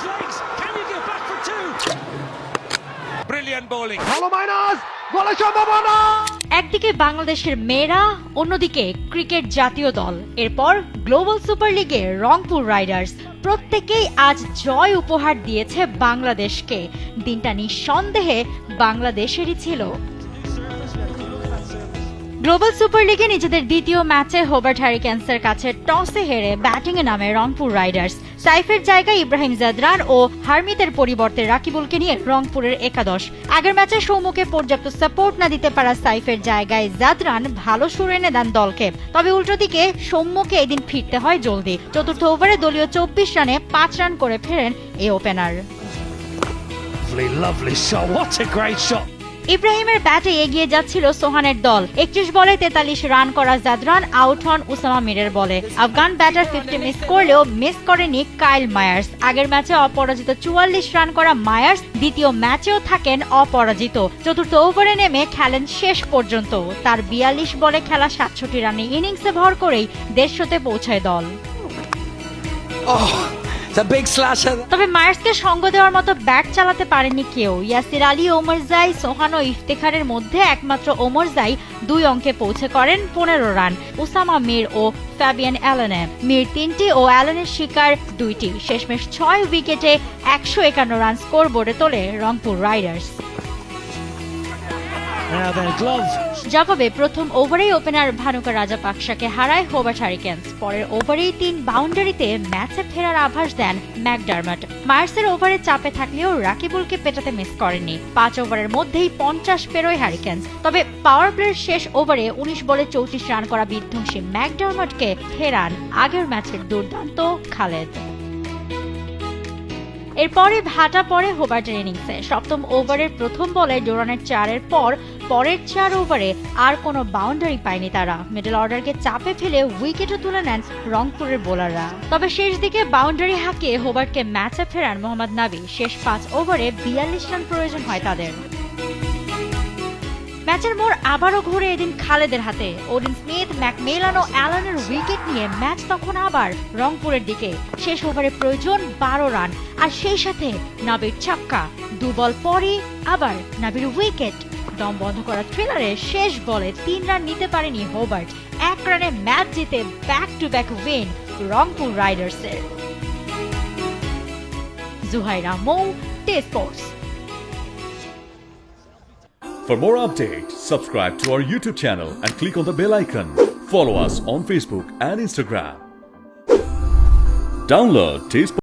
legs. Can you get back for two? Brilliant bowling. ভালো minus গোলের সম্ভাবনা। একদিকে বাংলাদেশের মেয়েরা, অন্যদিকে ক্রিকেট জাতীয় দল, এরপর গ্লোবাল সুপার লিগে রংপুর রাইডার্স, প্রত্যেকেই আজ জয় উপহার দিয়েছে বাংলাদেশকে। দিনটা নিঃসন্দেহে বাংলাদেশেরই ছিল। গ্লোবাল সুপার লিগে নিজেদের দ্বিতীয় ম্যাচে হোবার্ট হ্যারিকেন্সের কাছে টসে হেরে ব্যাটিংয়ে নামে রংপুর রাইডার্স। সাইফের জায়গায় ইব্রাহিম জাদরান ও হারমিতের পরিবর্তে রাকিবুলকে নিয়ে রংপুরের একাদশ। আগের ম্যাচে সৌম্যকে পর্যাপ্ত সাপোর্ট না দিতে পারা সাইফের জায়গায় জাদরান ভালো সুর এনে দেন দলকে। তবে উল্টো দিকে সৌম্যকে এদিন ফিরতে হয় জলদি। চতুর্থ ওভারে দলীয় 24 রানে 5 রান করে ফেরেন এই opener. Lovely shot. What a great shot. ইব্রাহিমের ব্যাটে এগিয়ে যাচ্ছিল সোহানের দল। 31 বলে 43 রান করা জাদরান আউট হন উসামা মিরের বলে। আফগান ব্যাটার 50 মিস করলেও মিস করেনি কাইল মায়ার্স। আগের ম্যাচে অপরাজিত 44 রান করা মায়ার্স দ্বিতীয় ম্যাচেও থাকেন অপরাজিত। চতুর্থ ওভারে নেমে খেলেন শেষ পর্যন্ত। তার 42 বলে খেলা 67 রানে ইনিংসে ভর করেই দেশতে পৌঁছায় দল। তবে মায়ার্সকে সঙ্গ দেওয়ার মতো ব্যাট চালাতে পারেনি কেউ। ইয়াসির আলী, ওমরজাই, সোহান ও ইফতেখারের মধ্যে একমাত্র ওমরজাই 2 অঙ্কে পৌঁছে করেন 15 রান। উসামা মির ও ফ্যাবিয়ান অ্যালেনে। মির 3টি ও অ্যালেনের শিকার 2টি। শেষমেশ 6 উইকেটে 151 রান স্কোর বোর্ডে তোলে রংপুর রাইডার্স। জবাবে প্রথম ওভারেই ওপেনার ভানুকা রাজাপাকসাকে হারায় হোবার্ট হ্যারিকেন্স। পরের ওভারেই 3 বাউন্ডারিতে ম্যাচে ফেরার আভাস দেন ম্যাকডারমট। মায়ার্সের ওভারে চাপে থাকলেও রাকিবুলকে পেটাতে মিস করেননি। 5 ওভারের মধ্যেই 50 পেরোয় হ্যারিকেন্স। তবে পাওয়ার প্লের শেষ ওভারে 19 বলে 34 রান করা বিধ্বংসী ম্যাকডারমটকে ফেরান আগের ম্যাচের দুর্দান্ত খালেদ। এরপরে ভাটা পড়ে হোবার্টের ইনিংসে। সপ্তম ওভারের প্রথম বলে ডোরানের 4-এর পর পরের 4 ওভারে আর কোনো বাউন্ডারি পায়নি তারা। মিডল অর্ডারকে চাপে ফেলে উইকেটও তুলে নেন রংপুরের বোলাররা। তবে শেষ দিকে বাউন্ডারি হাঁকিয়ে হোবার্টকে ম্যাচে ফেরান মোহাম্মদ নাবি। শেষ 5 ওভারে 42 রান প্রয়োজন হয় তাদের। ম্যাচের মোড় আবারও ঘুরে এদিন খালেদের হাতে। ওডিন স্মিথ, ম্যাকমিলান ও অ্যালানের উইকেট নিয়ে ম্যাচ তখন আবার রংপুরের দিকে। শেষ ওভারে প্রয়োজন 12 রান, আর সেই সাথে নাবির ছক্কা। 2 বল পরই আবার নাবির উইকেট। দম বন্ধ করা থ্রিলারে শেষ বলে 3 রান নিতে পারেনি হোবার্ট। 1 রানে ম্যাচ জিতে back to back win Rangpur রাইডার্সের। Juhaira Mou, T sports. For more updates, subscribe to our YouTube channel and click on the bell icon. Follow us on Facebook and Instagram. Download T